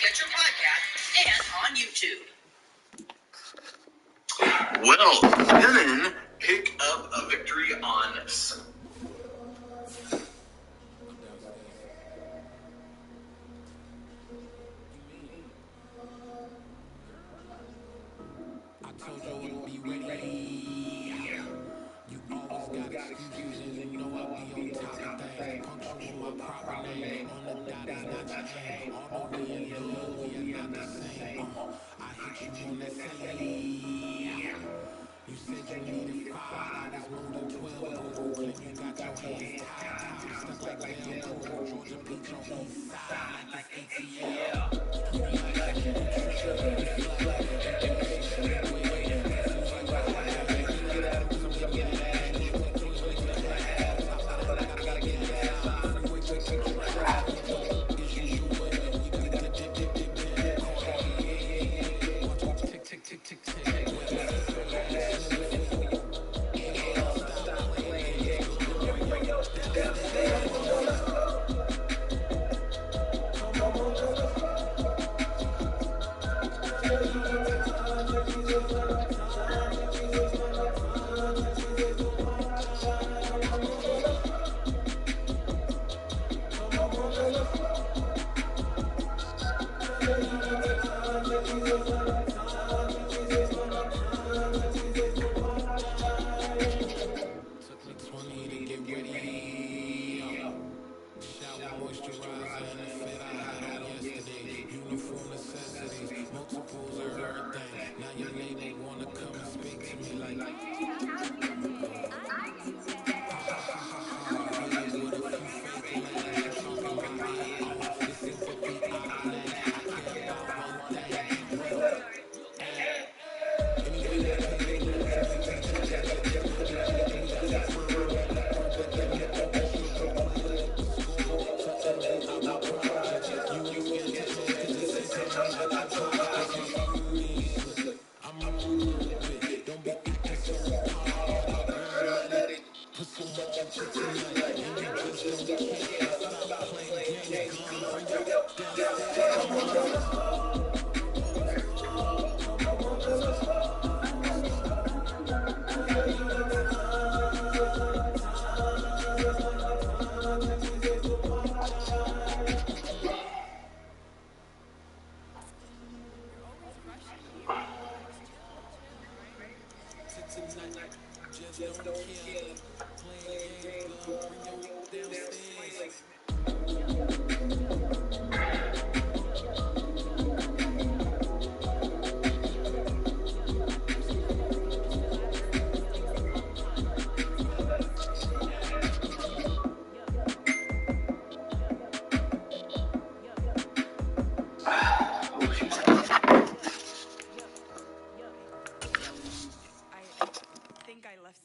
get your podcast and on YouTube. Well, women pick up a victory on... I told you I would be ready. You always got excuses and you know I'll be on top of things. Punctual my proper name. On the dot is not your aim. Although we in love, we are not the same. I hit you on that celly. You said you needed 5, I was more than 12. Claim you got your hands tied. Stuck like Velcro. Georgia Beach on east side. Like it's ATL.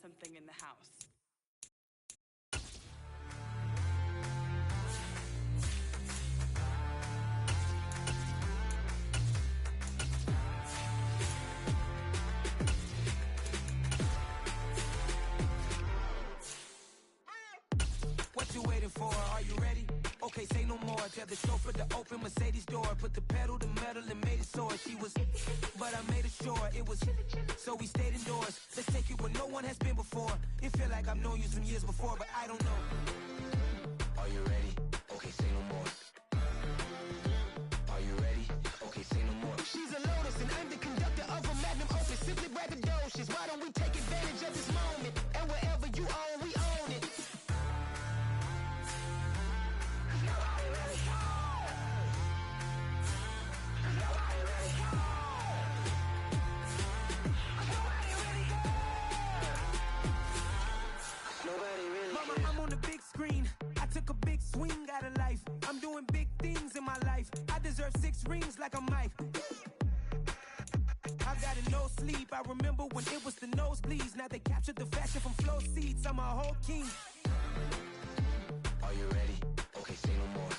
Something in the house. What you waiting for? Are you ready? Okay, say no more. Tell the chauffeur to open Mercedes door. Put the pedal to metal and made it soar. She was, but I made it sure it was. So we stayed indoors. Let's take it where no one has been before. It feel like I've known you some years before, but I don't know. Are you ready? Okay, say no more. Are you ready? Okay, say no more. She's a Lotus and I'm the conductor of a magnum opus. Simply braggadocious. Why don't we take advantage of this moment? And wherever you own, we own it. Mama, I'm on the big screen. I took a big swing out of life. I'm doing big things in my life. I deserve 6 rings like a Mike. I've got a no sleep. I remember when it was the nosebleeds. Now they captured the fashion from flow seats. I'm a whole king. Are you ready? Okay, say no more.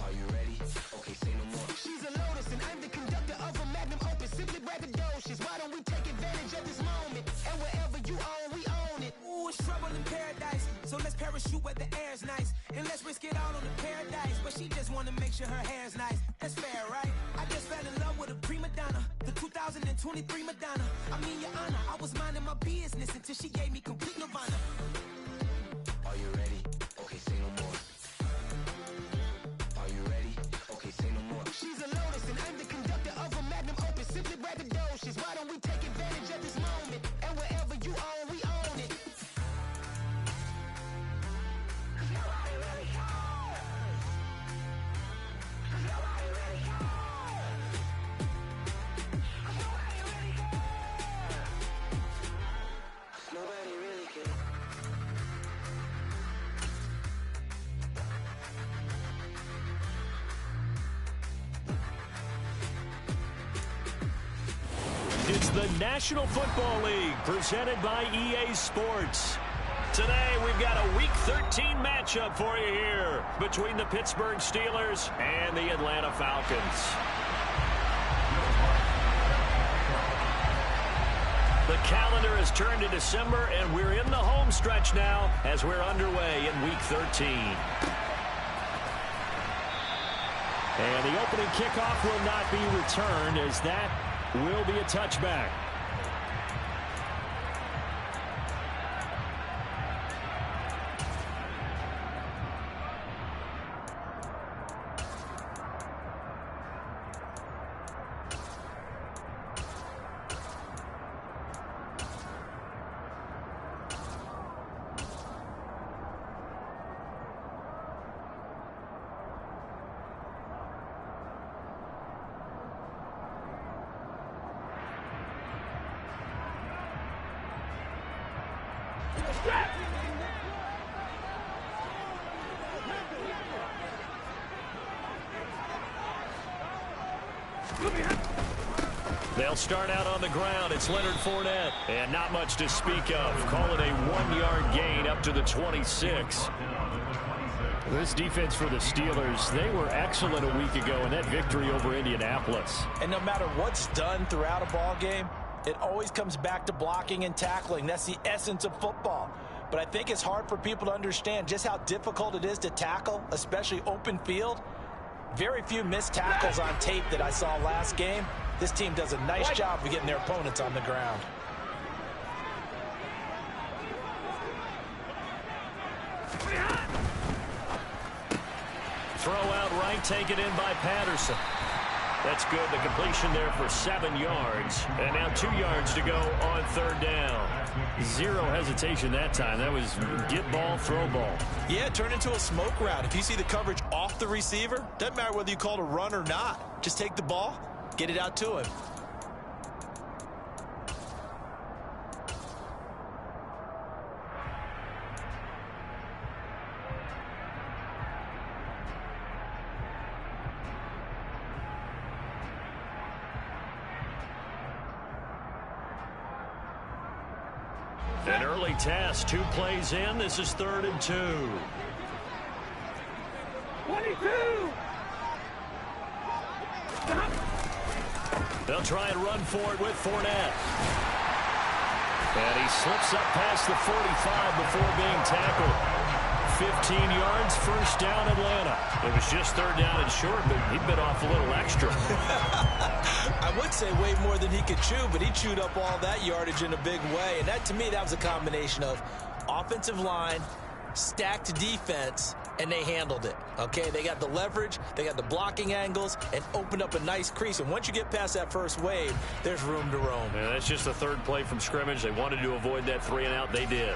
Are you ready? Okay, say no more. She's a Lotus and I'm the conductor of a magnum opus. Simply braggadocious. Why don't we take advantage of this moment? And wherever you own, we own it. Ooh, it's trouble in paradise. So let's parachute where the air's nice. And let's risk it all on the paradise. nice, but she just wanna make sure her hair's nice. That's fair, right? I just fell in love with a prima donna, the 2023 Madonna. I mean, Your Honor, I was minding my business until she gave me complete nirvana. Are you ready? Okay, say no more. Are you ready? Okay, say no more. She's a lotus and I'm the conductor of a magnum opus. Simply braggadocious. Why don't we take advantage of this moment? And wherever you own, we own it. Nobody really cares. It's the National Football League presented by EA Sports. Today we've got a Week 13 matchup for you here between the Pittsburgh Steelers and the Atlanta Falcons. The calendar has turned to December, and we're in the home stretch now as we're underway in Week 13. And the opening kickoff will not be returned, as that will be a touchback. They'll start out on the ground. It's Leonard Fournette. And not much to speak of. Call it a 1-yard gain up to the 26. This defense for the Steelers, they were excellent a week ago in that victory over Indianapolis. And no matter what's done throughout a ball game, it always comes back to blocking and tackling. That's the essence of football. But I think it's hard for people to understand just how difficult it is to tackle, especially open field. Very few missed tackles on tape that I saw last game. This team does a nice job of getting their opponents on the ground. Throw out right, taken in by Patterson. That's good. The completion there for 7 yards. And now 2 yards to go on third down. Zero hesitation that time. That was get ball, throw ball. Yeah, turn into a smoke route. If you see the coverage off the receiver, doesn't matter whether you call it a run or not. Just take the ball, get it out to him. An early test, 2 plays in. This is 3rd and 2. 22! They'll try and run for it with Fournette. And he slips up past the 45 before being tackled. 15 yards, first down Atlanta. It was just 3rd down and short, but he bit off a little extra. I would say way more than he could chew, but he chewed up all that yardage in a big way. And that, to me, that was a combination of offensive line, stacked defense, and they handled it. Okay, they got the leverage, they got the blocking angles, and opened up a nice crease. And once you get past that first wave, there's room to roam. Yeah, that's just the 3rd play from scrimmage. They wanted to avoid that 3 and out. They did.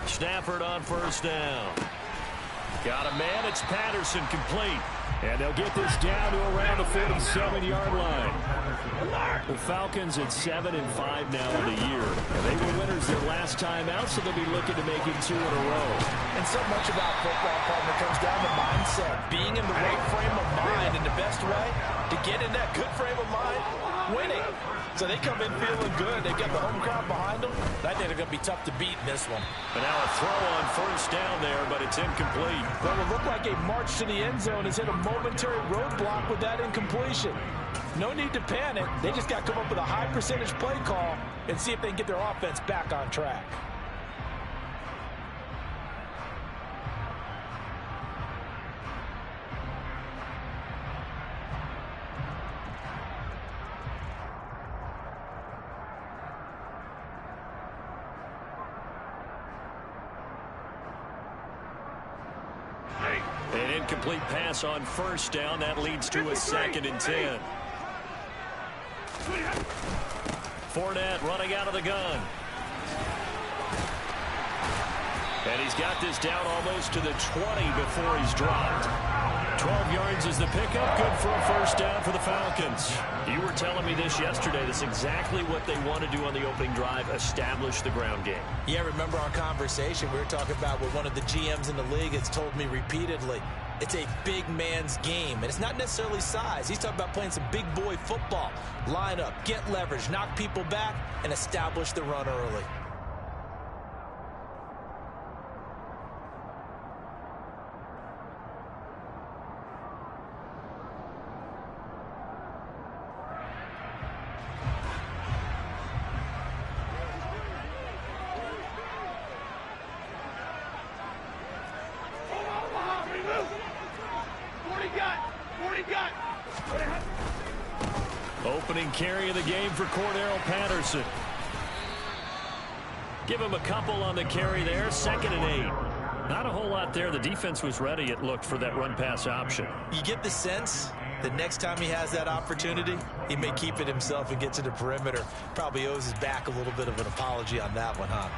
Stafford on first down. Got a man. It's Patterson, complete. And they'll get this down to around the 47-yard line. The Falcons at 7-5 now in the year. And they were winners their last time out, so they'll be looking to make it 2 in a row. And so much about football, partner, comes down to mindset. Being in the right frame of mind in the best way, to get in that good frame of mind, winning. So they come in feeling good. They've got the home crowd behind them. I think they're going to be tough to beat in this one. And now a throw on first down there, but it's incomplete. Well, it looked like a march to the end zone has hit a momentary roadblock with that incompletion. No need to panic. They just got to come up with a high percentage play call and see if they can get their offense back on track. An incomplete pass on first down. That leads to a 2nd and 10. Fournette running out of the gun. And he's got this down almost to the 20 before he's dropped. 12 yards is the pickup. Good for a first down for the Falcons. You were telling me this yesterday. This is exactly what they want to do on the opening drive, establish the ground game. Yeah, remember our conversation? We were talking about what one of the GMs in the league has told me repeatedly. It's a big man's game, and it's not necessarily size. He's talking about playing some big boy football. Line up, get leverage, knock people back, and establish the run early. Opening carry of the game for Cordero Patterson. Give him a couple on the carry there. 2nd and 8. Not a whole lot there. The defense was ready, it looked, for that run-pass option. You get the sense that next time he has that opportunity, he may keep it himself and get to the perimeter. Probably owes his back a little bit of an apology on that one, huh?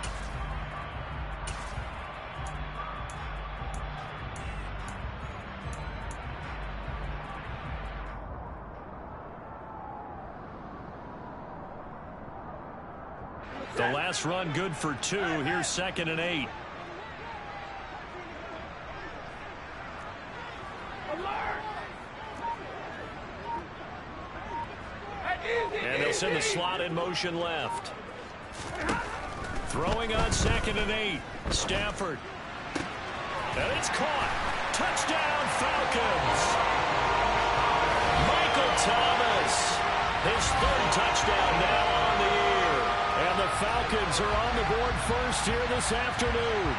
The last run good for 2. Here's 2nd and 8. And they'll send the slot in motion left. Throwing on 2nd and 8. Stafford. And it's caught. Touchdown, Falcons. Michael Thomas. His 3rd touchdown now on the year. And the Falcons are on the board first here this afternoon.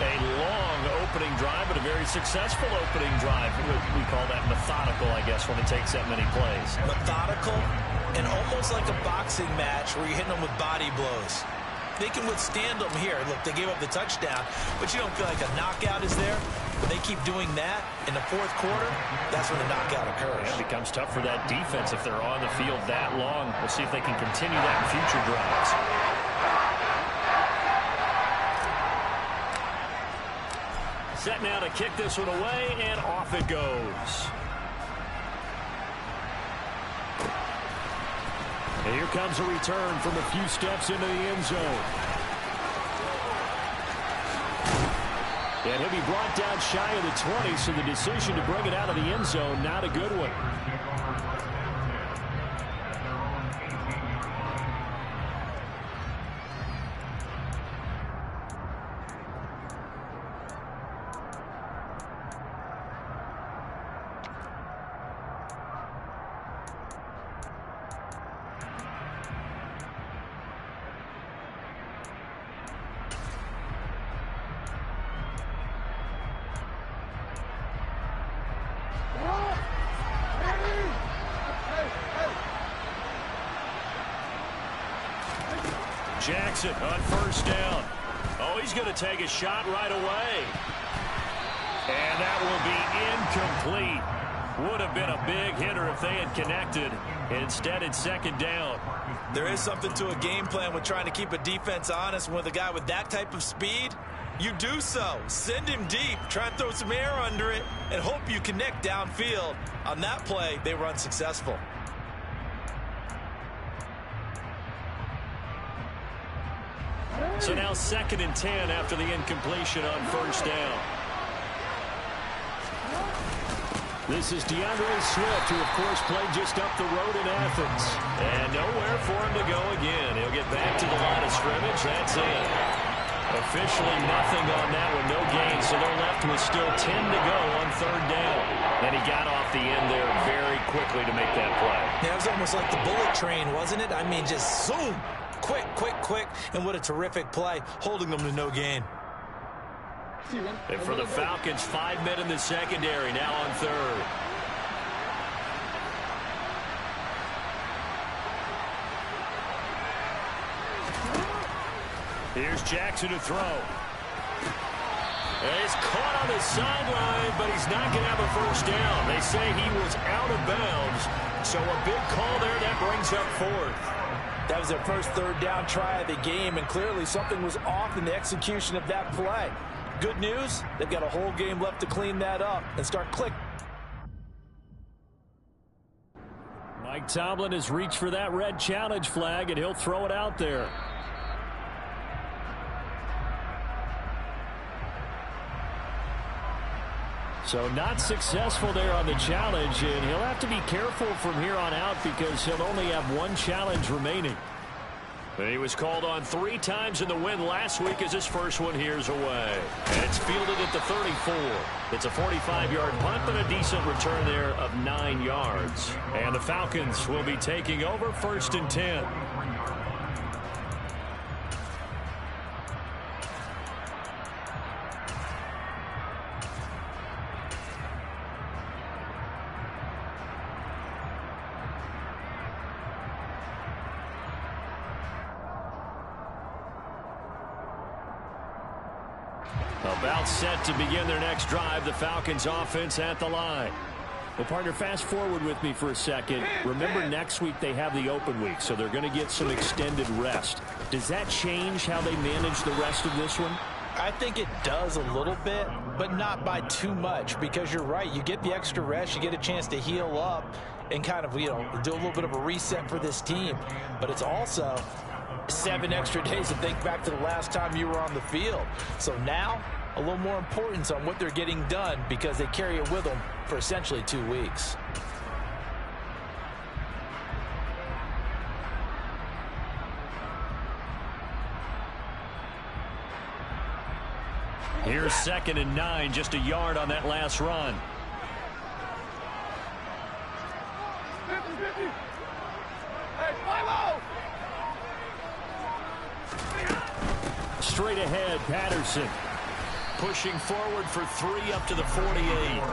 A long opening drive, but a very successful opening drive. We call that methodical, I guess, when it takes that many plays. Methodical and almost like a boxing match where you're hitting them with body blows. They can withstand them here. Look, they gave up the touchdown, but you don't feel like a knockout is there. When they keep doing that in the 4th quarter, that's when the knockout occurs. It becomes tough for that defense if they're on the field that long. We'll see if they can continue that in future drives. Set now to kick this one away, and off it goes. And here comes a return from a few steps into the end zone. And he'll be brought down shy of the 20, so the decision to bring it out of the end zone, not a good one. Jackson on first down. Oh, he's going to take a shot right away. And that will be incomplete. Would have been a big hitter if they had connected. Instead, it's 2nd down. There is something to a game plan with trying to keep a defense honest. With a guy with that type of speed, you do so. Send him deep. Try and throw some air under it and hope you connect downfield. On that play, they were unsuccessful. So now 2nd and 10 after the incompletion on first down. This is DeAndre Swift, who, of course, played just up the road in Athens. And nowhere for him to go again. He'll get back to the line of scrimmage. That's it. Officially nothing on that one, no gain. So they're left with still 10 to go on third down. And he got off the end there very quickly to make that play. Yeah, it was almost like the bullet train, wasn't it? I mean, just zoom. Quick, quick, quick. And what a terrific play, holding them to no gain. And for the Falcons, 5 men in the secondary, now on third. Here's Jackson to throw. And he's caught on the sideline, but he's not going to have a first down. They say he was out of bounds, so a big call there that brings up fourth. That was their first third down try of the game, and clearly something was off in the execution of that play. Good news, they've got a whole game left to clean that up and start clicking. Mike Tomlin has reached for that red challenge flag, and he'll throw it out there. So not successful there on the challenge, and he'll have to be careful from here on out because he'll only have one challenge remaining. And he was called on 3 times in the win last week as his first one here's away. And it's fielded at the 34. It's a 45-yard punt, but a decent return there of 9 yards. And the Falcons will be taking over 1st and 10. About set to begin their next drive, the Falcons offense at the line. Well, partner, fast forward with me for a second. Remember, next week they have the open week, so they're going to get some extended rest. Does that change how they manage the rest of this one? I think it does a little bit, but not by too much, because you're right. You get the extra rest, you get a chance to heal up and kind of, do a little bit of a reset for this team. But it's also 7 extra days to think back to the last time you were on the field. So now, a little more importance on what they're getting done because they carry it with them for essentially 2 weeks. Here's 2nd and 9, just a yard on that last run. Straight ahead, Patterson. Pushing forward for 3 up to the 48.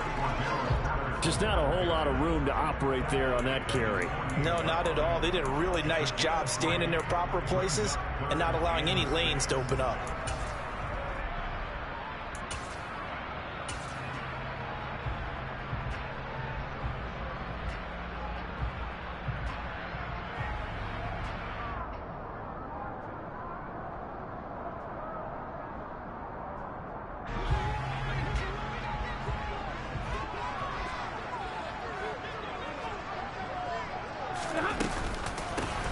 Just not a whole lot of room to operate there on that carry. No, not at all. They did a really nice job staying in their proper places and not allowing any lanes to open up.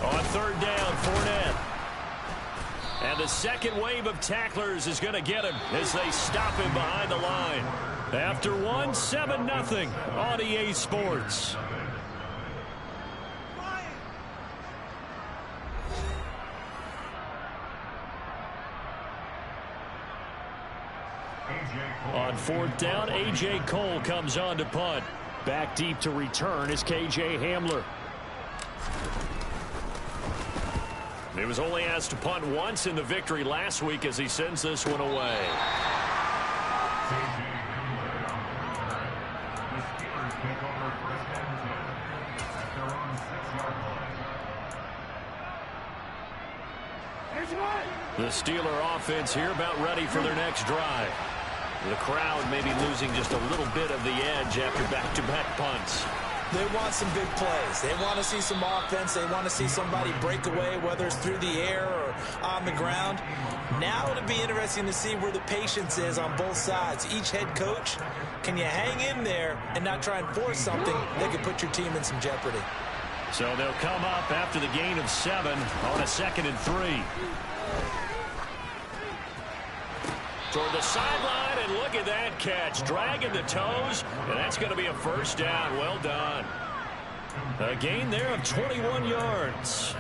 On 3rd down, Fournette. And the second wave of tacklers is going to get him as they stop him behind the line. After one, 7-0 on EA Sports. On 4th down, A.J. Cole comes on to punt. Back deep to return is K.J. Hamler. He was only asked to punt once in the victory last week as he sends this one away. The Steeler offense here about ready for their next drive. The crowd maybe losing just a little bit of the edge after back-to-back punts. They want some big plays. They want to see some offense. They want to see somebody break away, whether it's through the air or on the ground. Now it'll be interesting to see where the patience is on both sides. Each head coach, can you hang in there and not try and force something that could put your team in some jeopardy? So they'll come up after the gain of 7 on a 2nd and 3. Toward the sideline, And look at that catch, dragging the toes, and that's going to be a first down. Well done. A gain there of 21 yards.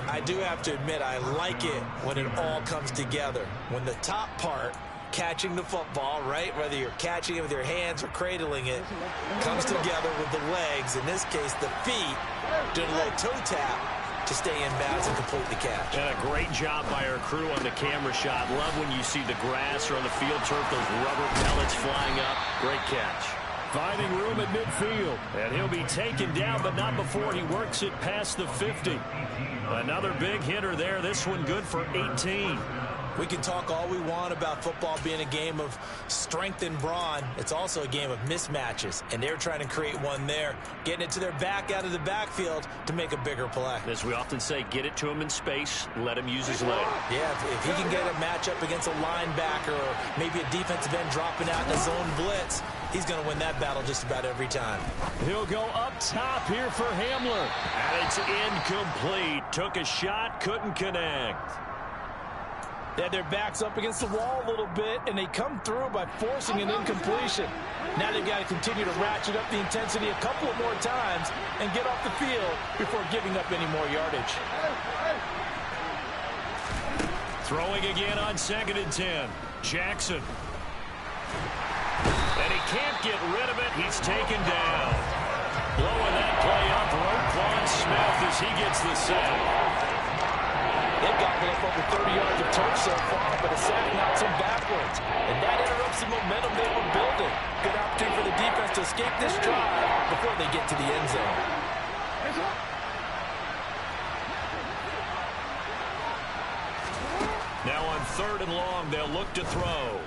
I do have to admit, I like it when it all comes together. When the top part, catching the football, right, whether you're catching it with your hands or cradling it, comes together with the legs, in this case the feet, doing a little toe tap to stay in bounds and complete the catch. And a great job by our crew on the camera shot. Love when you see the grass or on the field turf, those rubber pellets flying up. Great catch. Finding room at midfield, and he'll be taken down, but not before he works it past the 50. Another big hitter there. This one good for 18. We can talk all we want about football being a game of strength and brawn. It's also a game of mismatches, and they're trying to create one there, getting it to their back out of the backfield to make a bigger play. As we often say, get it to him in space, let him use his leg. Yeah, if he can get a matchup against a linebacker or maybe a defensive end dropping out in a zone blitz, he's going to win that battle just about every time. He'll go up top here for Hamler. And it's incomplete. Took a shot, couldn't connect. They had their backs up against the wall a little bit, and they come through by forcing an incompletion. Now they've got to continue to ratchet up the intensity a couple of more times and get off the field before giving up any more yardage. Throwing again on 2nd and 10. Jackson. And he can't get rid of it. He's taken down. Blowing that play up, Roquan Smith as he gets the sack. They've gotten up over 30 yards of turf so far, but a sack knocks them backwards. And that interrupts the momentum they were building. Good opportunity for the defense to escape this drive before they get to the end zone. Now on 3rd and long, they'll look to throw.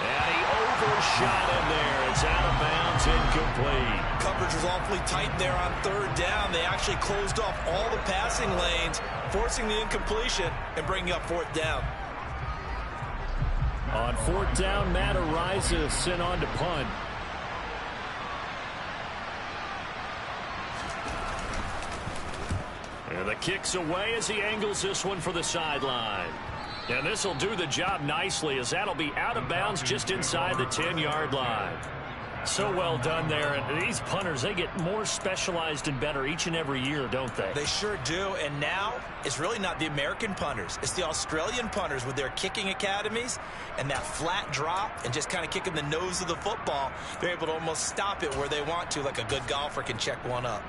And he overshot him there. It's out of bounds, incomplete. Coverage was awfully tight there on 3rd down. They actually closed off all the passing lanes, forcing the incompletion and bringing up 4th down. On 4th down, Matt Ariza sent on to punt. And the kick's away as he angles this one for the sideline. And this will do the job nicely, as that'll be out of bounds just inside the 10-yard line. So well done there. And these punters, they get more specialized and better each and every year, don't they? They sure do. And now it's really not the American punters. It's the Australian punters with their kicking academies and that flat drop and just kind of kicking the nose of the football. They're able to almost stop it where they want to, like a good golfer can check one up.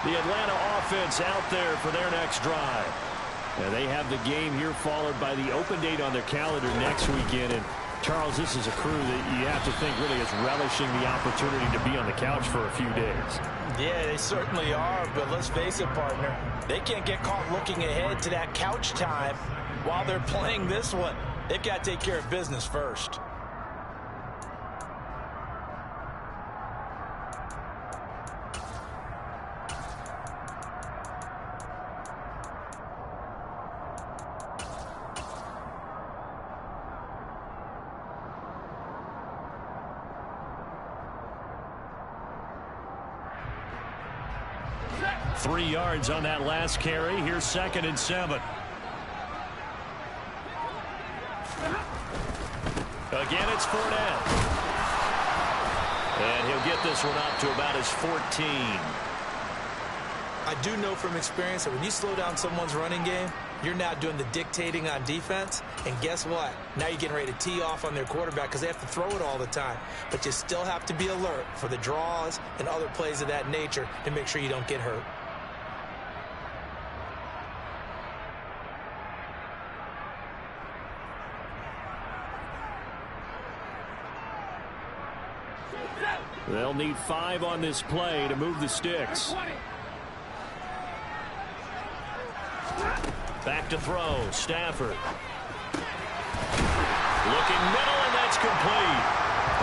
The Atlanta offense out there for their next drive. And they have the game here followed by the open date on their calendar next weekend. And Charles, this is a crew that you have to think really is relishing the opportunity to be on the couch for a few days. Yeah, they certainly are, but let's face it, partner. They can't get caught looking ahead to that couch time while they're playing this one. They've got to take care of business first. Three yards on that last carry. Here's 2nd and 7. Again, it's Fournette. And he'll get this one up to about his 14. I do know from experience that when you slow down someone's running game, you're now doing the dictating on defense. And guess what? Now you're getting ready to tee off on their quarterback because they have to throw it all the time. But you still have to be alert for the draws and other plays of that nature to make sure you don't get hurt. They'll need 5 on this play to move the sticks. Back to throw. Stafford. Looking middle, and that's complete.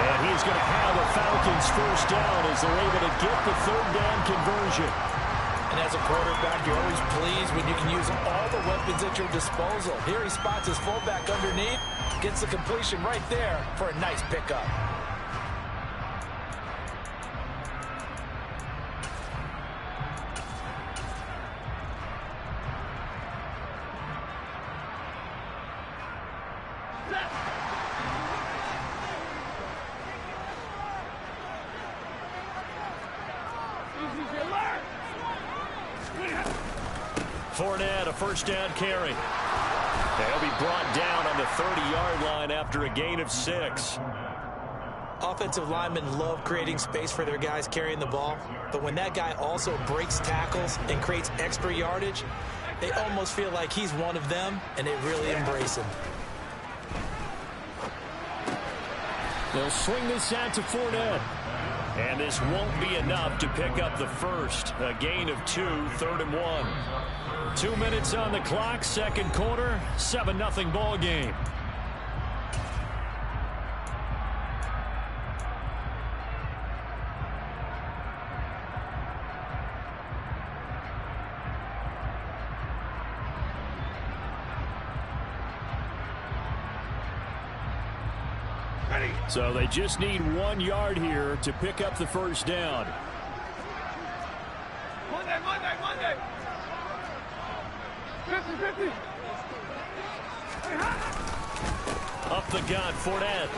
And he's going to have the Falcons first down as they're able to get the 3rd down conversion. And as a quarterback, you're always pleased when you can use all the weapons at your disposal. Here he spots his fullback underneath, gets the completion right there for a nice pickup. Fournette, a first down carry. They'll be brought down on the 30-yard line after a gain of 6. Offensive linemen love creating space for their guys carrying the ball, but when that guy also breaks tackles and creates extra yardage, they almost feel like he's one of them, and they really embrace him. They'll swing this out to Fournette. And this won't be enough to pick up the first. A gain of 2, 3rd and 1. 2 minutes on the clock, second quarter, 7-0 ball game. So they just need 1 yard here to pick up the first down. Monday. 50. Up the gut, Fournette.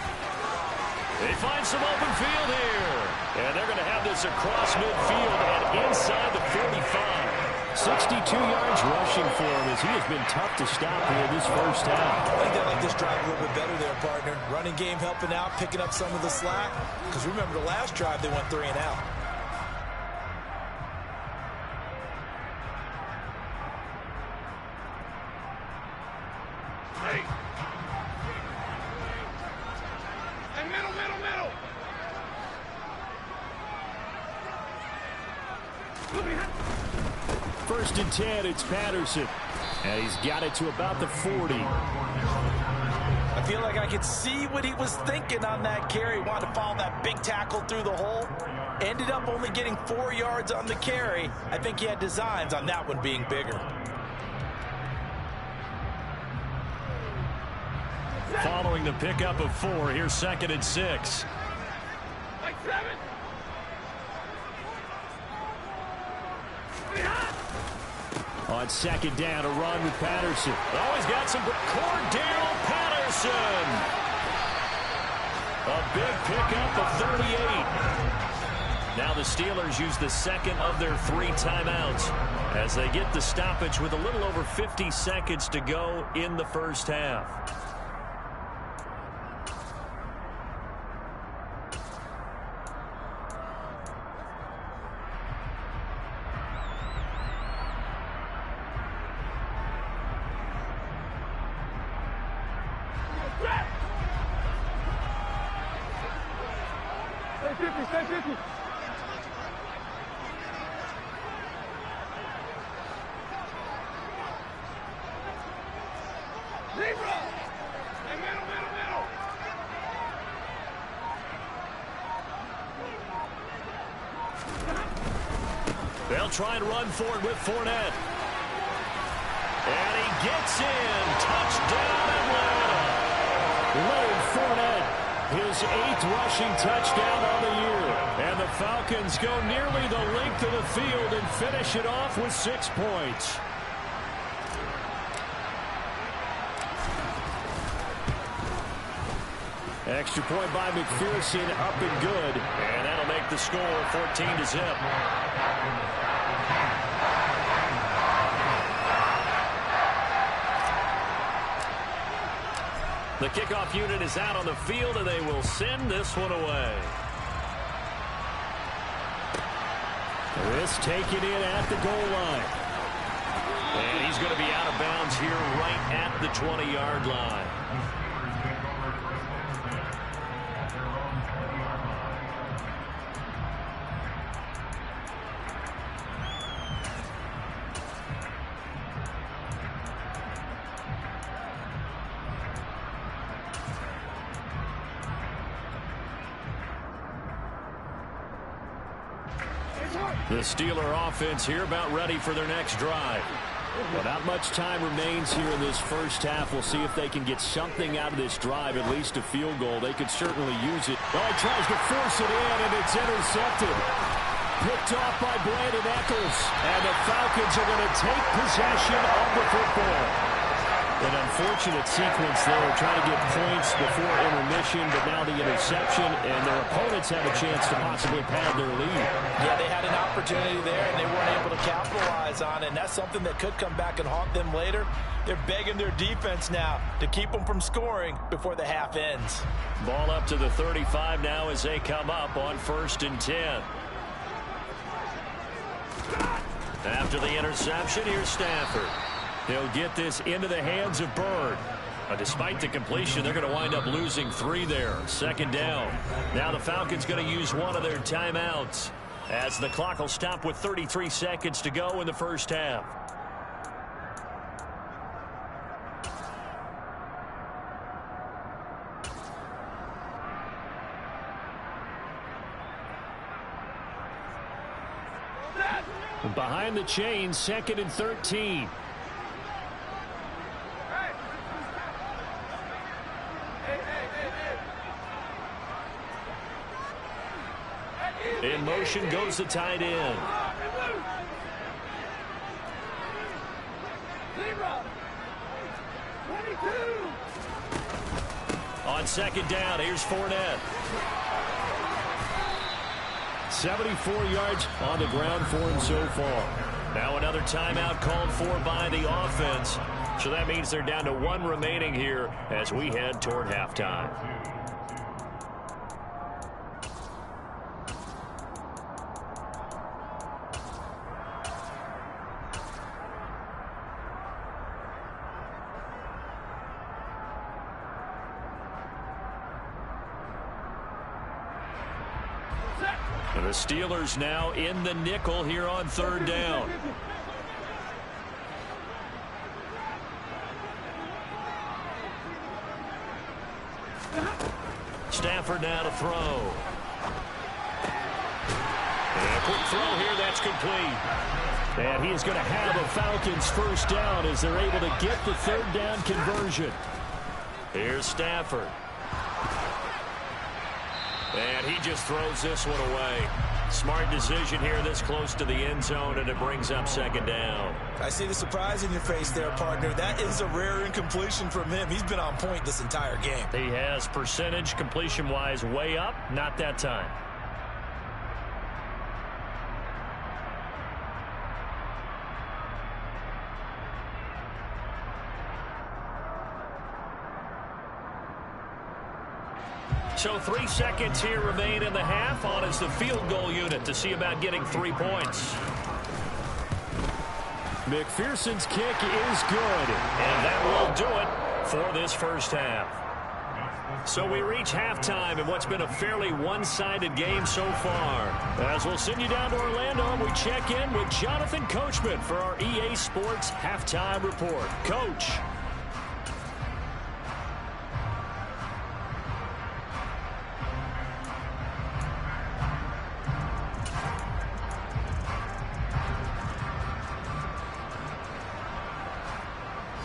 They find some open field here. And they're going to have this across midfield and inside the 45. 62 yards rushing for him as he has been tough to stop here this first half. I think they like this drive a little bit better there, partner. Running game helping out, picking up some of the slack. Because remember, the last drive they went 3 and out. Hey, middle. First and 10, it's Patterson. And he's got it to about the 40. I feel like I could see what he was thinking on that carry. Wanted to follow that big tackle through the hole. Ended up only getting 4 yards on the carry. I think he had designs on that one being bigger. Following the pickup of 4, here's 2nd and 6. Like 7. On 2nd down, a run with Patterson. Oh, he's got some... Cordell Patterson! A big pickup of 38. Now the Steelers use the second of their 3 timeouts as they get the stoppage with a little over 50 seconds to go in the first half. Stay 50. Zebra! Hey, middle. They'll try and run for it with Fournette. And he gets in. Touchdown, Atlanta. Leonard Fournette. His 8th rushing touchdown on the year. And the Falcons go nearly the length of the field and finish it off with 6 points. Extra point by McPherson, up and good. And that'll make the score 14-0. The kickoff unit is out on the field, and they will send this one away. This taken in at the goal line. And he's going to be out of bounds here right at the 20-yard line. The Steeler offense here about ready for their next drive. Well, not much time remains here in this first half. We'll see if they can get something out of this drive, at least a field goal. They could certainly use it. Oh, he tries to force it in, and it's intercepted. Picked off by Brandon Eccles. And the Falcons are going to take possession of the football. An unfortunate sequence there, trying to get points before intermission, but now the interception, and their opponents have a chance to possibly pad their lead. Yeah, they had an opportunity there, and they weren't able to capitalize on it, and that's something that could come back and haunt them later. They're begging their defense now to keep them from scoring before the half ends. Ball up to the 35 now as they come up on 1st and 10. After the interception, here's Stafford. They'll get this into the hands of Bird. Despite the completion, they're going to wind up losing 3 there. 2nd down. Now the Falcons going to use one of their timeouts as the clock will stop with 33 seconds to go in the first half. Behind the chains, 2nd and 13. In motion goes the tight end. On 2nd down, here's Fournette. 74 yards on the ground for him so far. Now another timeout called for by the offense. So that means they're down to 1 remaining here as we head toward halftime. And the Steelers now in the nickel here on 3rd down. Stafford now to throw. And a quick throw here, that's complete. And he is going to have a Falcons 1st down as they're able to get the 3rd down conversion. Here's Stafford. And he just throws this one away. Smart decision here this close to the end zone, and it brings up 2nd down. I see the surprise in your face there, partner. That is a rare incompletion from him. He's been on point this entire game. He has percentage completion-wise way up, not that time. So 3 seconds here remain in the half. On is the field goal unit to see about getting 3 points. McPherson's kick is good, and that will do it for this first half. So we reach halftime in what's been a fairly one-sided game so far. As we'll send you down to Orlando, we check in with Jonathan Coachman for our EA Sports Halftime Report. Coach.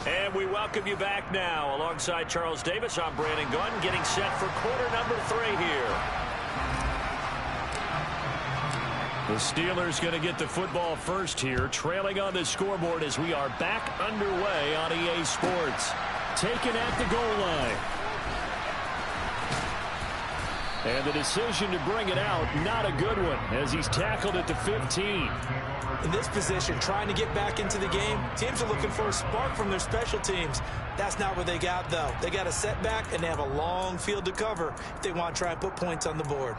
And we welcome you back now. Alongside Charles Davis, I'm Brandon Gunn, getting set for quarter number 3 here. The Steelers going to get the football first here, trailing on the scoreboard as we are back underway on EA Sports. Taken at the goal line. And the decision to bring it out, not a good one, as he's tackled at the 15. In this position, trying to get back into the game, teams are looking for a spark from their special teams. That's not what they got, though. They got a setback, and they have a long field to cover if they want to try and put points on the board.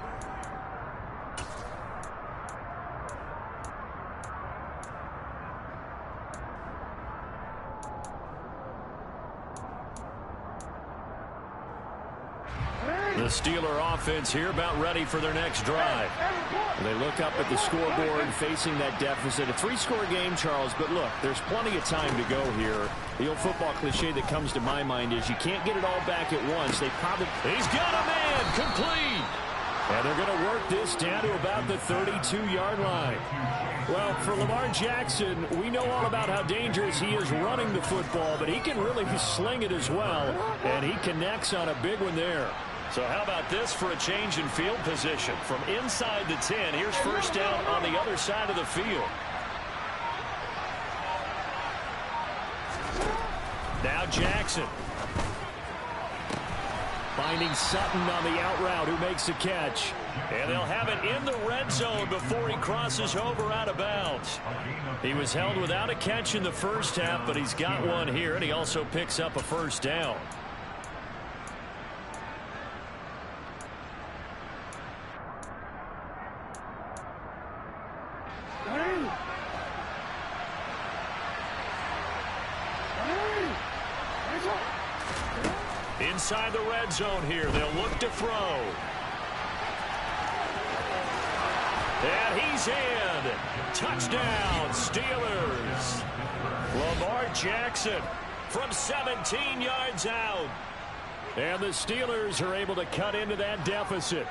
The Steeler offense here about ready for their next drive. They look up at the scoreboard facing that deficit. A 3-score game, Charles, but look, there's plenty of time to go here. The old football cliche that comes to my mind is you can't get it all back at once. They probably... He's got a man complete. And they're going to work this down to about the 32-yard line. Well, for Lamar Jackson, we know all about how dangerous he is running the football, but he can really sling it as well, and he connects on a big one there. So how about this for a change in field position? From inside the 10, here's first down on the other side of the field. Now Jackson. Finding Sutton on the out route, who makes the catch. And they'll have it in the red zone before he crosses over out of bounds. He was held without a catch in the first half, but he's got one here, and he also picks up a first down. Inside the red zone here, they'll look to throw. And he's in. Touchdown, Steelers. Lamar Jackson from 17 yards out. And the Steelers are able to cut into that deficit.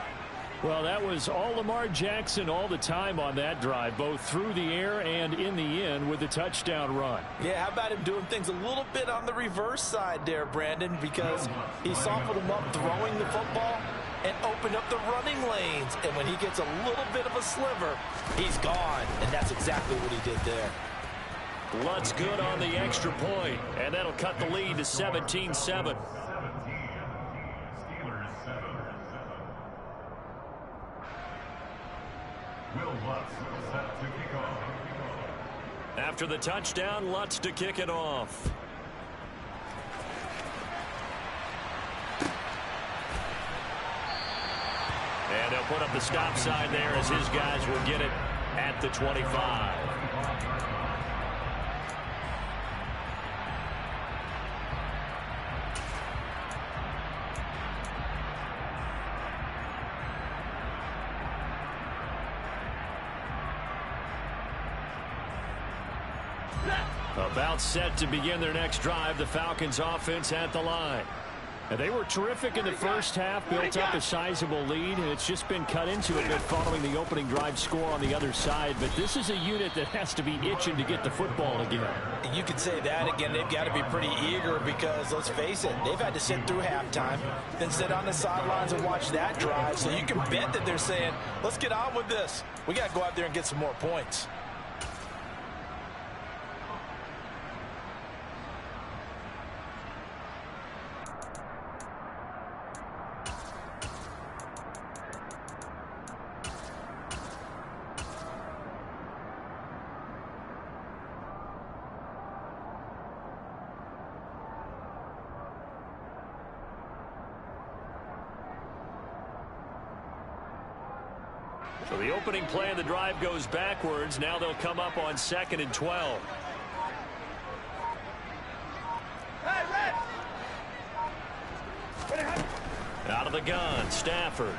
Well, that was all Lamar Jackson all the time on that drive, both through the air and in the end with the touchdown run. Yeah, how about him doing things a little bit on the reverse side there, Brandon, because he softened him up throwing the football and opened up the running lanes. And when he gets a little bit of a sliver, he's gone. And that's exactly what he did there. Lutt's good on the extra point, and that'll cut the lead to 17-7. After the touchdown, Lutz to kick it off. And they'll put up the stop sign there as his guys will get it at the 25. About set to begin their next drive, the Falcons offense at the line. And they were terrific in the first half, built up a sizable lead, and it's just been cut into a bit following the opening drive score on the other side. But this is a unit that has to be itching to get the football again. You could say that again. They've got to be pretty eager because, let's face it, they've had to sit through halftime, then sit on the sidelines and watch that drive. So you can bet that they're saying, let's get on with this. We got to go out there and get some more points. So the opening play of the drive goes backwards. Now they'll come up on 2nd and 12. Out of the gun, Stafford.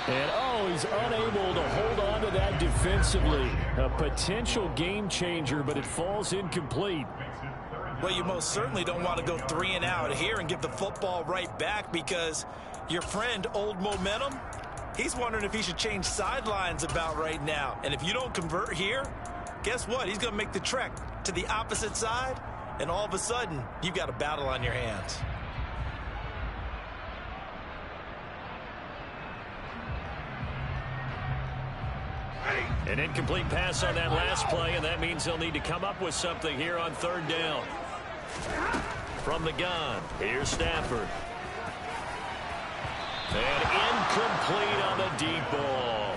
And, oh, he's unable to hold on to that defensively. A potential game changer, but it falls incomplete. Well, you most certainly don't want to go 3 and out here and give the football right back because your friend, Old Momentum, he's wondering if he should change sidelines about right now. And if you don't convert here, guess what? He's going to make the trek to the opposite side, and all of a sudden, you've got a battle on your hands. An incomplete pass on that last play, and that means they'll need to come up with something here on 3rd down. From the gun, here's Stafford. And incomplete on the deep ball.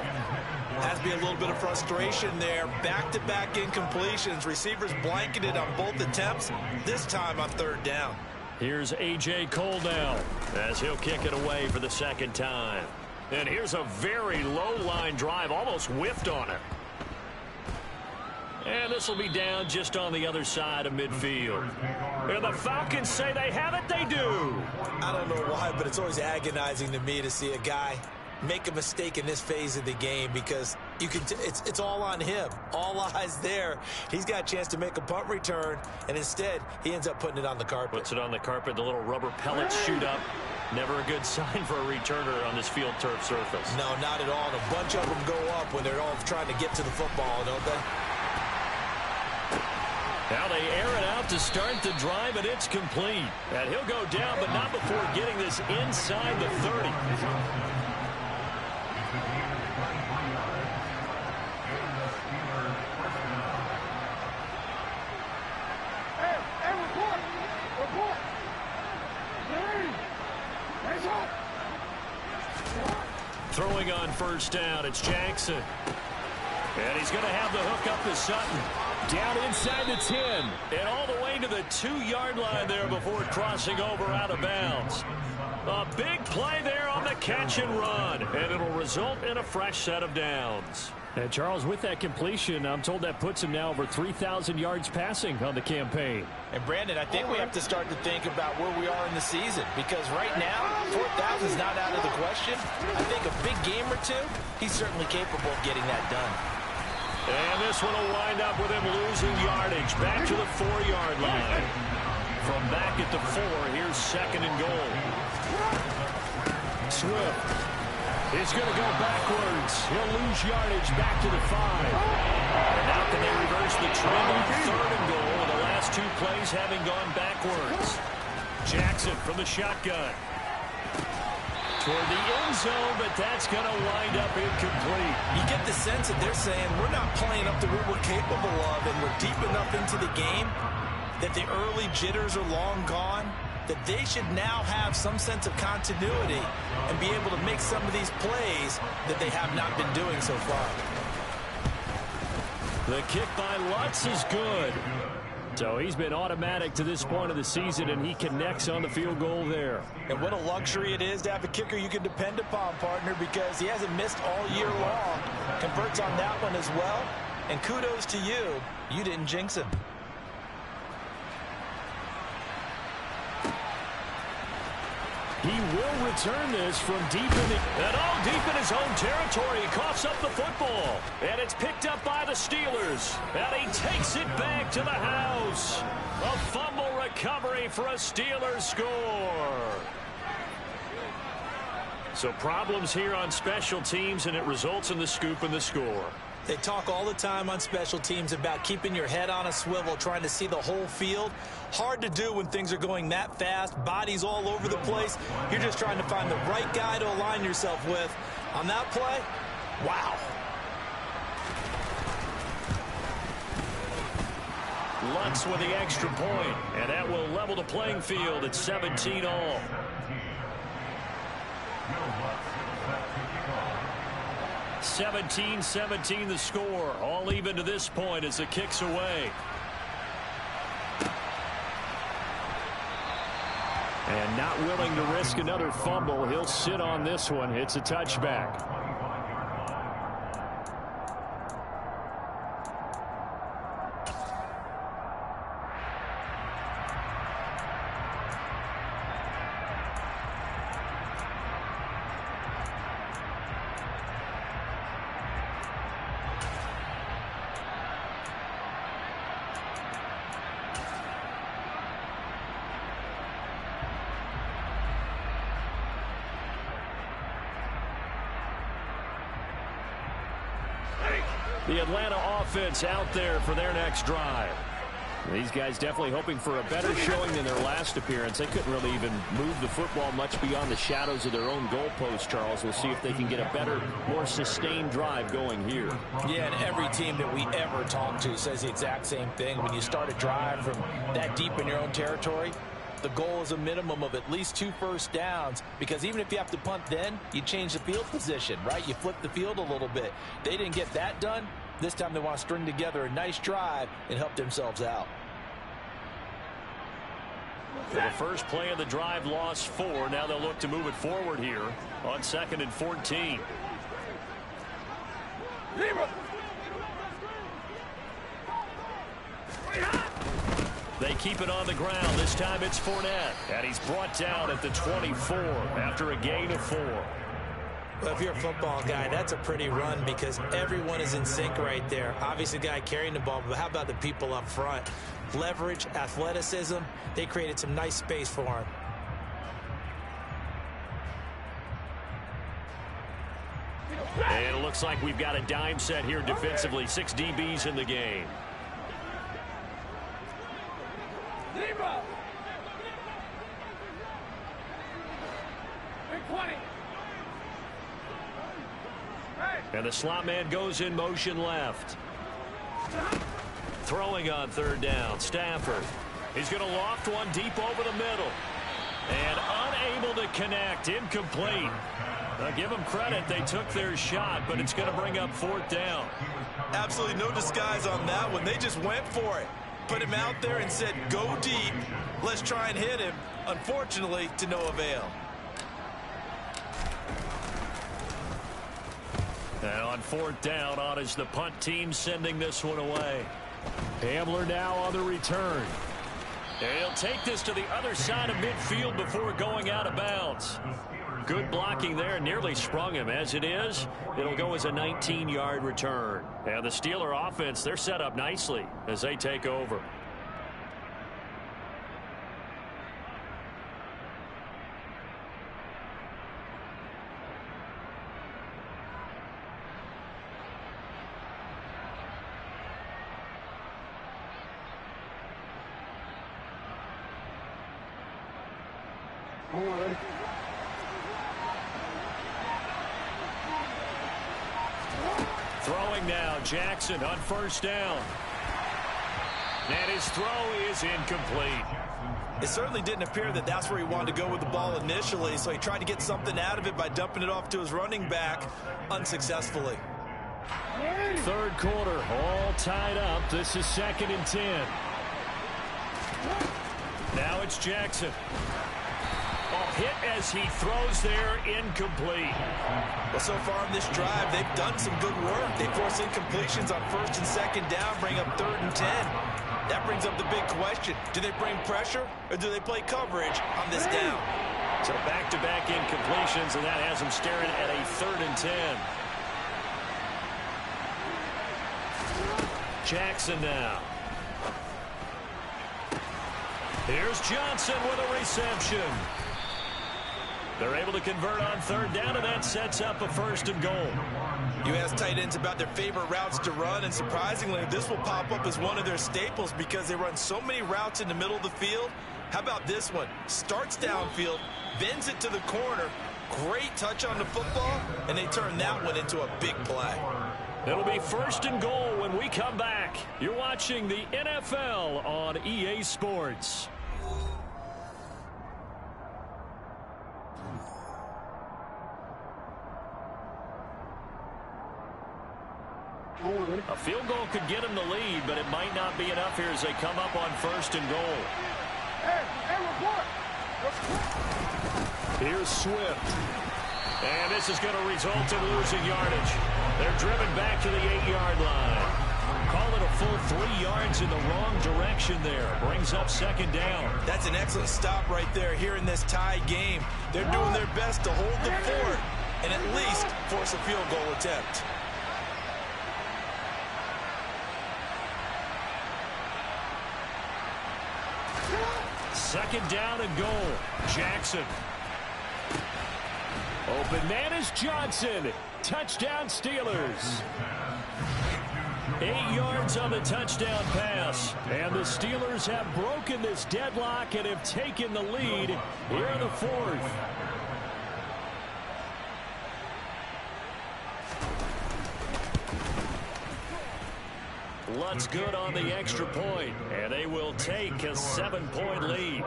Has to be a little bit of frustration there. Back-to-back incompletions. Receivers blanketed on both attempts, this time on 3rd down. Here's A.J. Cole now as he'll kick it away for the 2nd time. And here's a very low-line drive, almost whiffed on it. And this will be down just on the other side of midfield. And the Falcons say they have it, they do. I don't know why, but it's always agonizing to me to see a guy make a mistake in this phase of the game because you can it's all on him. All eyes there. He's got a chance to make a punt return, and instead he ends up putting it on the carpet. Puts it on the carpet, the little rubber pellets shoot up. Never a good sign for a returner on this field turf surface. No, not at all. And a bunch of them go up when they're all trying to get to the football, don't they? Now they air it out to start the drive, and it's complete. And he'll go down, but not before getting this inside the 30. Throwing on first down, it's Jackson. And he's going to have the hook up to Sutton. Down inside the 10. And all the way to the 2-yard line there before crossing over out of bounds. A big play there on the catch and run. And it'll result in a fresh set of downs. And Charles, with that completion, I'm told that puts him now over 3,000 yards passing on the campaign. And Brandon, I think we have to start to think about where we are in the season, because right now 4,000 is not out of the question. I think a big game or two, he's certainly capable of getting that done. And this one will wind up with him losing yardage back to the 4-yard line. From back at the 4, here's second and goal. Swift is going to go backwards. He'll lose yardage back to the 5. And now can they reverse the trend on third and goal, with the last 2 plays having gone backwards. Jackson from the shotgun. Toward the end zone, but that's going to wind up incomplete. You get the sense that they're saying we're not playing up to what we're capable of, and we're deep enough into the game that the early jitters are long gone, that they should now have some sense of continuity and be able to make some of these plays that they have not been doing so far. The kick by Lutz is good. So he's been automatic to this point of the season, and he connects on the field goal there. And what a luxury it is to have a kicker you can depend upon, partner, because he hasn't missed all year long. Converts on that one as well. And kudos to you. You didn't jinx him. He will return this from deep in his own territory. He coughs up the football, and it's picked up by the Steelers, and he takes it back to the house. A fumble recovery for a Steelers score. So problems here on special teams, and it results in the scoop and the score. They talk all the time on special teams about keeping your head on a swivel, trying to see the whole field. Hard to do when things are going that fast, bodies all over the place. You're just trying to find the right guy to align yourself with. On that play, wow. Lutz with the extra point, and that will level the playing field at 17 all. 17-17 the score. All even to this point as the kick's away. And not willing to risk another fumble. He'll sit on this one. It's a touchback. The Atlanta offense out there for their next drive. These guys definitely hoping for a better showing than their last appearance. They couldn't really even move the football much beyond the shadows of their own goalpost, Charles. We'll see if they can get a better, more sustained drive going here. Yeah, and every team that we ever talk to says the exact same thing. When you start a drive from that deep in your own territory, the goal is a minimum of at least 2 first downs, because even if you have to punt then, you change the field position, right? You flip the field a little bit. They didn't get that done. This time they want to string together a nice drive and help themselves out. For the first play of the drive, lost 4. Now they'll look to move it forward here on 2nd and 14. They keep it on the ground. This time it's Fournette. And he's brought down at the 24 after a gain of 4. Well, if you're a football guy, that's a pretty run, because everyone is in sync right there. Obviously, the guy carrying the ball, but how about the people up front? Leverage, athleticism, they created some nice space for him. And it looks like we've got a dime set here defensively. 6 DBs in the game. Zebra! Big 20. And the slot man goes in motion left. Throwing on 3rd down, Stafford. He's going to loft one deep over the middle. And unable to connect, incomplete. Now give them credit. They took their shot, but it's going to bring up 4th down. Absolutely no disguise on that one. They just went for it. Put him out there and said, go deep. Let's try and hit him. Unfortunately, to no avail. And on 4th down, on is the punt team sending this one away. Hamler now on the return. He'll take this to the other side of midfield before going out of bounds. Good blocking there, nearly sprung him. As it is, it'll go as a 19-yard return. And the Steeler offense, they're set up nicely as they take over. Throwing now, Jackson on 1st down. And his throw is incomplete. It certainly didn't appear that that's where he wanted to go with the ball initially, so he tried to get something out of it by dumping it off to his running back unsuccessfully. 3rd quarter, all tied up. This is 2nd and 10. Now it's Jackson. Hit as he throws there, incomplete. Well, so far in this drive, they've done some good work. They force incompletions on 1st and 2nd down, bring up 3rd and 10. That brings up the big question. Do they bring pressure or do they play coverage on this down? So back-to-back incompletions, and that has them staring at a 3rd and 10. Jackson now. Here's Johnson with a reception. They're able to convert on 3rd down, and that sets up a 1st and goal. You ask tight ends about their favorite routes to run, and surprisingly, this will pop up as one of their staples because they run so many routes in the middle of the field. How about this one? Starts downfield, bends it to the corner, great touch on the football, and they turn that one into a big play. It'll be 1st and goal when we come back. You're watching the NFL on EA Sports. A field goal could get them the lead, but it might not be enough here as they come up on 1st and goal. Here's Swift. And this is going to result in losing yardage. They're driven back to the 8-yard line. Call it a full 3 yards in the wrong direction there. Brings up 2nd down. That's an excellent stop right there here in this tie game. They're doing their best to hold the fort and at least force a field goal attempt. Second down and goal. Jackson. Open man is Johnson. Touchdown Steelers. 8 yards on the touchdown pass. And the Steelers have broken this deadlock and have taken the lead here in the 4th. Lutz good on the extra point, and they will take a 7-point lead.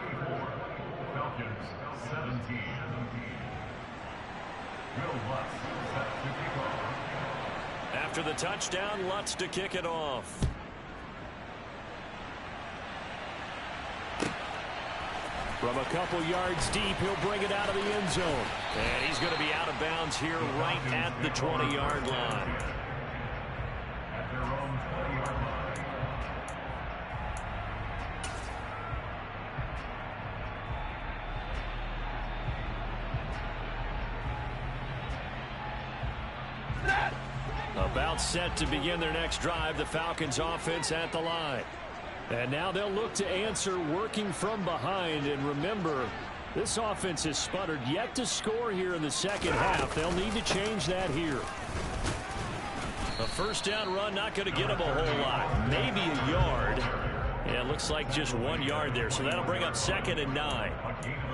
After the touchdown, Lutz to kick it off. From a couple yards deep, he'll bring it out of the end zone. And he's going to be out of bounds here right at the 20-yard line. About set to begin their next drive, the Falcons offense at the line. And now they'll look to answer working from behind. And remember, this offense has sputtered yet to score here in the second half. They'll need to change that here. A 1st down run, not going to get them a whole lot. Maybe a yard. Yeah, it looks like just 1 yard there. So that'll bring up 2nd and 9.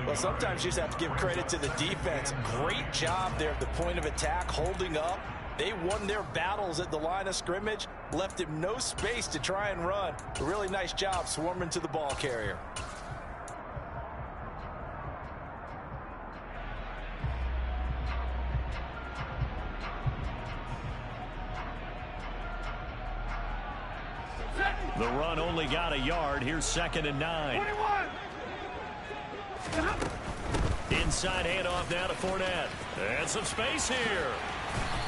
Well, sometimes you just have to give credit to the defense. Great job there at the point of attack, holding up. They won their battles at the line of scrimmage, left him no space to try and run. A really nice job swarming to the ball carrier. The run only got a yard. Here's 2nd and 9. 21. Inside handoff now to Fournette. And some space here.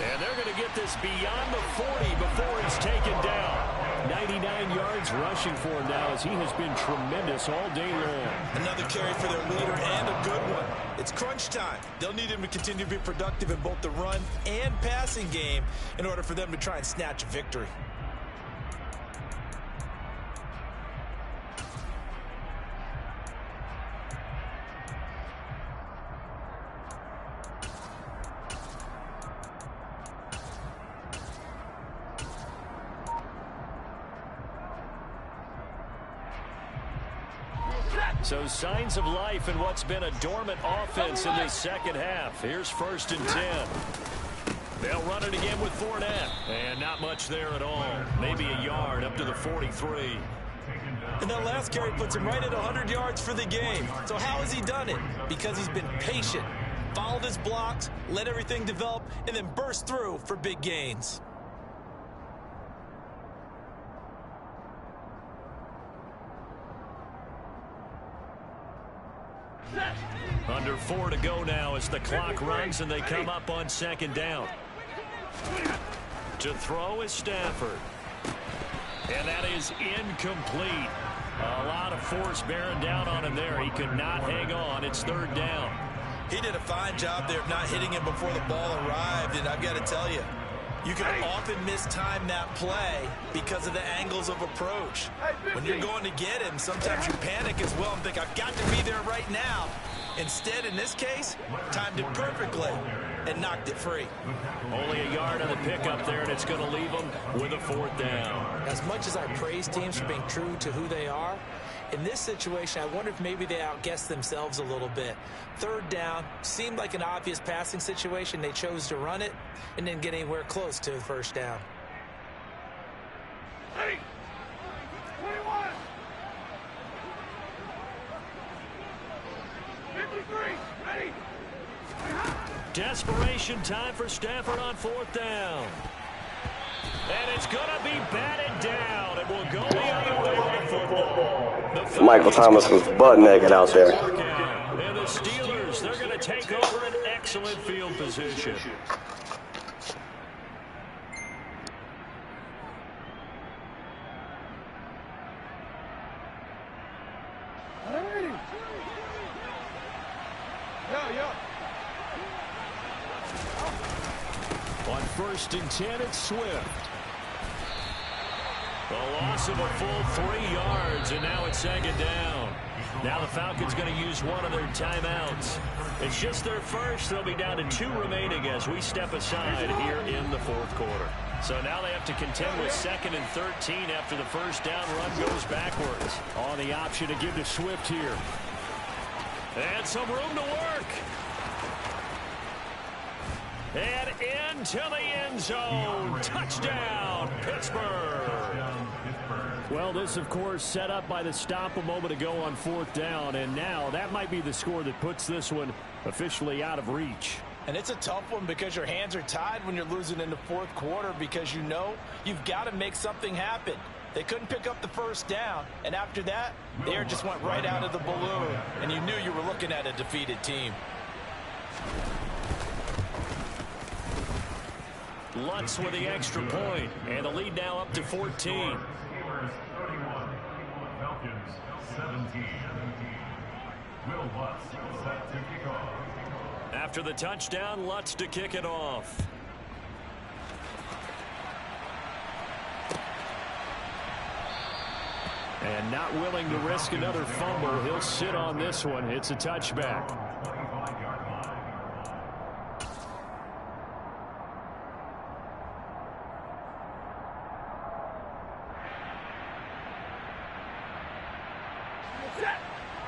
And they're going to get this beyond the 40 before he's taken down. 99 yards rushing for him now as he has been tremendous all day long. Another carry for their leader and a good one. It's crunch time. They'll need him to continue to be productive in both the run and passing game in order for them to try and snatch a victory. So signs of life in what's been a dormant offense in this second half. Here's 1st and 10. They'll run it again with Fournette. And not much there at all. Maybe a yard up to the 43. And that last carry puts him right at 100 yards for the game. So how has he done it? Because he's been patient, followed his blocks, let everything develop, and then burst through for big gains. Under 4 to go now as the clock runs and they come up on 2nd down. To throw is Stafford. And that is incomplete. A lot of force bearing down on him there. He could not hang on. It's 3rd down. He did a fine job there of not hitting him before the ball arrived, and I've got to tell you, you can often mistime that play because of the angles of approach. When you're going to get him, sometimes you panic as well and think, I've got to be there right now. Instead, in this case, timed it perfectly and knocked it free. Only a yard on the pickup there, and it's going to leave them with a 4th down. As much as I praise teams for being true to who they are, in this situation, I wonder if maybe they outguessed themselves a little bit. 3rd down seemed like an obvious passing situation. They chose to run it and didn't get anywhere close to the 1st down. 21. 53. Ready. Desperation time for Stafford on 4th down. And it's going to be batted down. It will go the other way with the football. Michael Thomas was butt naked out there. And the Steelers, they're going to take over an excellent field position. On 1st and 10, it's Swift. A loss of a full 3 yards, and now it's 2nd down. Now the Falcons going to use one of their timeouts. It's just their first. They'll be down to 2 remaining as we step aside here in the 4th quarter. So now they have to contend with 2nd and 13 after the 1st down run goes backwards. On the option to give to Swift here. And some room to work. And into the end zone. Touchdown, Pittsburgh. Well, this, of course, set up by the stop a moment ago on 4th down. And now that might be the score that puts this one officially out of reach. And it's a tough one because your hands are tied when you're losing in the 4th quarter because you know you've got to make something happen. They couldn't pick up the 1st down. And after that, the air just went right out of the balloon. And you knew you were looking at a defeated team. Lutz with the extra point, and the lead now up to 14. After the touchdown, Lutz to kick it off. And not willing to risk another fumble, he'll sit on this one. It's a touchback.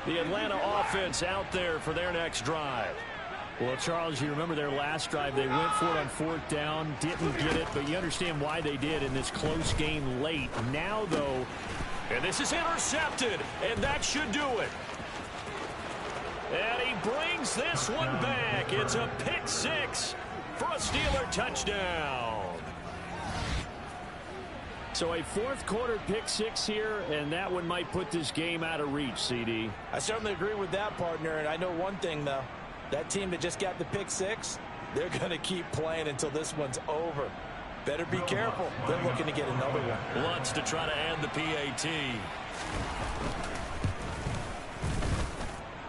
The Atlanta offense out there for their next drive. Well, Charles, you remember their last drive. They went for it on 4th down, didn't get it, but you understand why they did in this close game late. Now, though, and this is intercepted, and that should do it. And he brings this one back. It's a pick 6 for a Steeler touchdown. So a fourth quarter pick six here, and that one might put this game out of reach, CD. I certainly agree with that, partner, and I know one thing, though. That team that just got the pick six, they're going to keep playing until this one's over. Better be careful. They're looking to get another one. Lutz to try to add the PAT.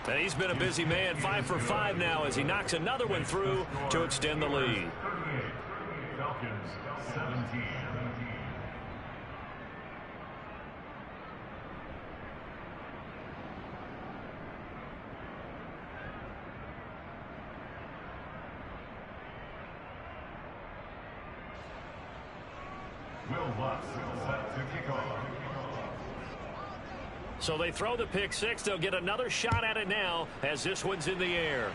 And he's been a busy man, 5 for 5 now as he knocks another one through to extend the lead. Falcons 17. Will Lutz set to kick off. So they throw the pick six. They'll get another shot at it now as this one's in the air.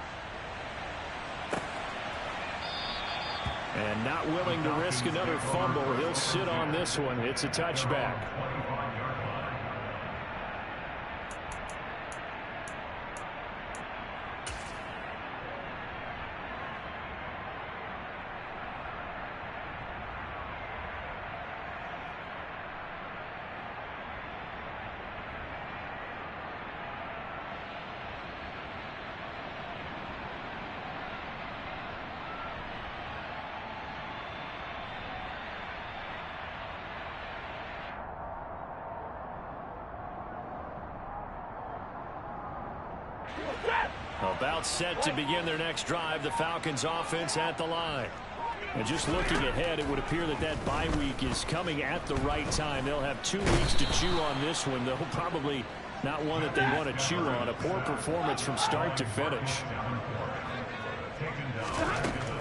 And not willing to risk another fumble. He'll sit on this one. It's a touchback. About set to begin their next drive. The Falcons offense at the line. And just looking ahead, it would appear that that bye week is coming at the right time. They'll have 2 weeks to chew on this one, though probably not one that they want to chew on. A poor performance from start to finish.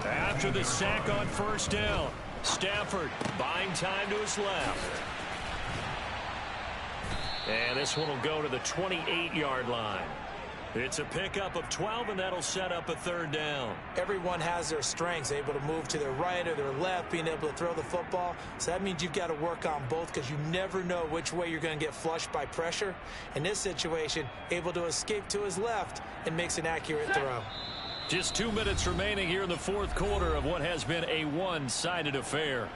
After the sack on first down, Stafford buying time to his left. And this one will go to the 28-yard line. It's a pickup of 12, and that'll set up a third down. Everyone has their strengths, able to move to their right or their left, being able to throw the football. So that means you've got to work on both because you never know which way you're going to get flushed by pressure. In this situation, able to escape to his left and makes an accurate throw. Just 2 minutes remaining here in the fourth quarter of what has been a one-sided affair.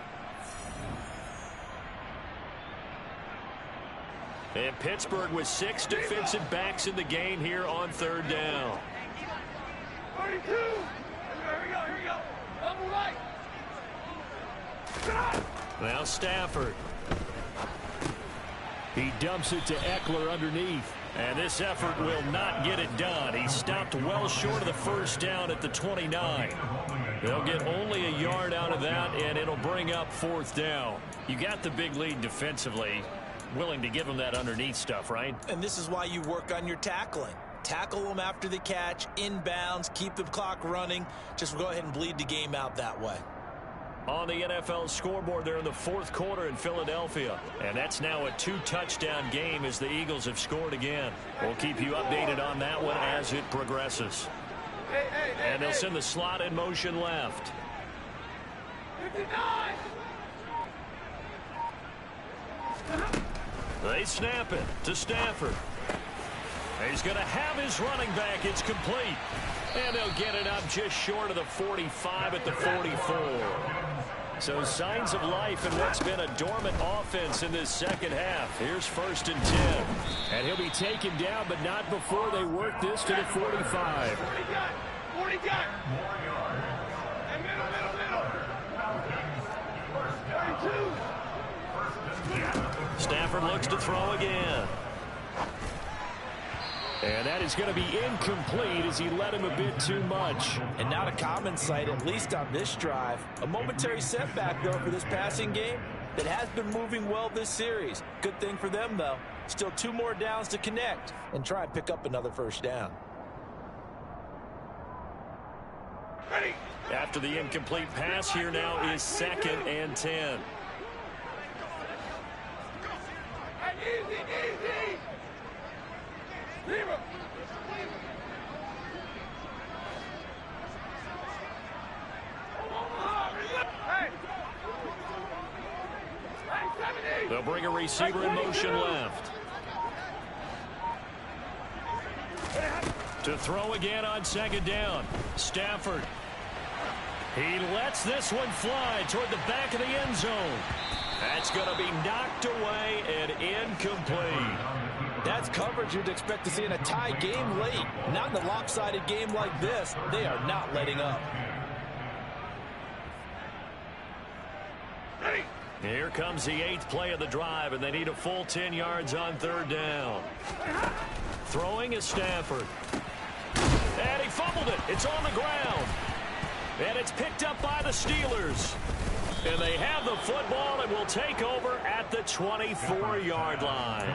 And Pittsburgh with 6 defensive backs in the game here on third down. 32. Here we go. Double right. Now Stafford. He dumps it to Eckler underneath. And this effort will not get it done. He stopped well short of the first down at the 29. They'll get only a yard out of that, and it'll bring up fourth down. You got the big lead defensively. Willing to give them that underneath stuff, right? And this is why you work on your tackling. Tackle them after the catch, inbounds, keep the clock running. Just go ahead and bleed the game out that way. On the NFL scoreboard, they're in the fourth quarter in Philadelphia. And that's now a 2-touchdown game as the Eagles have scored again. We'll keep you updated on that one as it progresses. And they'll send the slot in motion left. 59. They snap it to Stafford. He's going to have his running back. It's complete. And they'll get it up just short of the 45 at the 44. So signs of life in what's been a dormant offense in this second half. Here's 1st and 10. And he'll be taken down, but not before they work this to the 45. 40 gun. And middle. 32. Stafford looks to throw again. And that is going to be incomplete as he led him a bit too much. And not a common sight, at least on this drive. A momentary setback, though, for this passing game that has been moving well this series. Good thing for them, though. Still 2 more downs to connect and try and pick up another first down. Ready. After the incomplete pass, here now is 2nd and 10. Easy. 0. They'll bring a receiver in motion left. To throw again on 2nd down. Stafford. He lets this one fly toward the back of the end zone. That's going to be knocked away and incomplete. That's coverage you'd expect to see in a tie game late. Not in a lopsided game like this. They are not letting up. Here comes the 8th play of the drive, and they need a full 10 yards on 3rd down. Throwing is Stafford. And he fumbled it. It's on the ground. And it's picked up by the Steelers. And they have the football and will take over at the 24-yard line.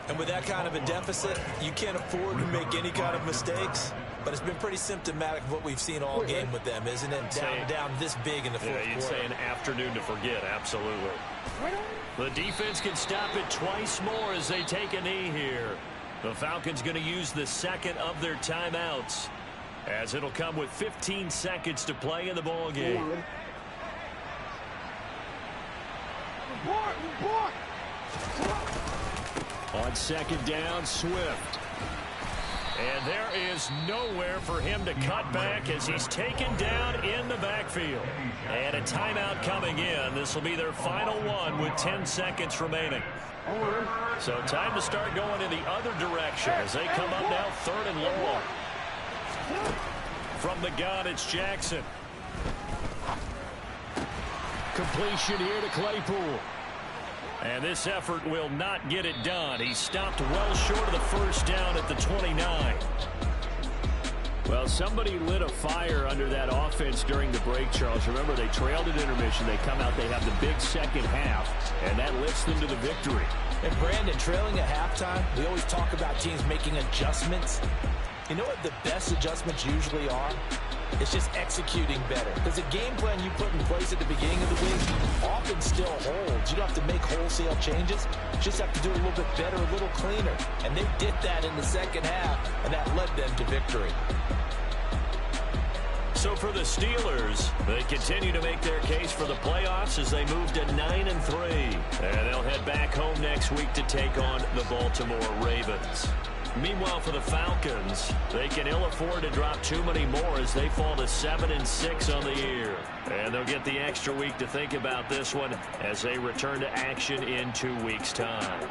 And with that kind of a deficit, you can't afford to make any kind of mistakes. But it's been pretty symptomatic of what we've seen all game with them, isn't it? Down this big in the fourth quarter. You'd say an afternoon to forget, absolutely. The defense can stop it twice more as they take a knee here. The Falcons going to use the second of their timeouts, as it'll come with 15 seconds to play in the ball game. On 2nd down, Swift. And there is nowhere for him to cut back as he's taken down in the backfield. And a timeout coming in. This will be their final one with 10 seconds remaining. So time to start going in the other direction as they come up now 3rd and long. From the gun, it's Jackson. Completion here to Claypool. And this effort will not get it done. He stopped well short of the 1st down at the 29. Well, somebody lit a fire under that offense during the break, Charles. Remember, they trailed at intermission. They come out, they have the big second half, and that lifts them to the victory. And, Brandon, trailing at halftime, we always talk about teams making adjustments. You know what the best adjustments usually are? It's just executing better. Because the game plan you put in place at the beginning of the week often still holds. You don't have to make wholesale changes. You just have to do it a little bit better, a little cleaner. And they did that in the second half, and that led them to victory. So for the Steelers, they continue to make their case for the playoffs as they move to 9-3. And they'll head back home next week to take on the Baltimore Ravens. Meanwhile, for the Falcons, they can ill afford to drop too many more as they fall to 7-6 on the year. And they'll get the extra week to think about this one as they return to action in 2 weeks' time.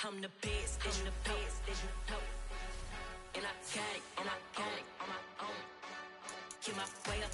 I'm the best, and the best, and you know. And I got it on my own. Get my way up,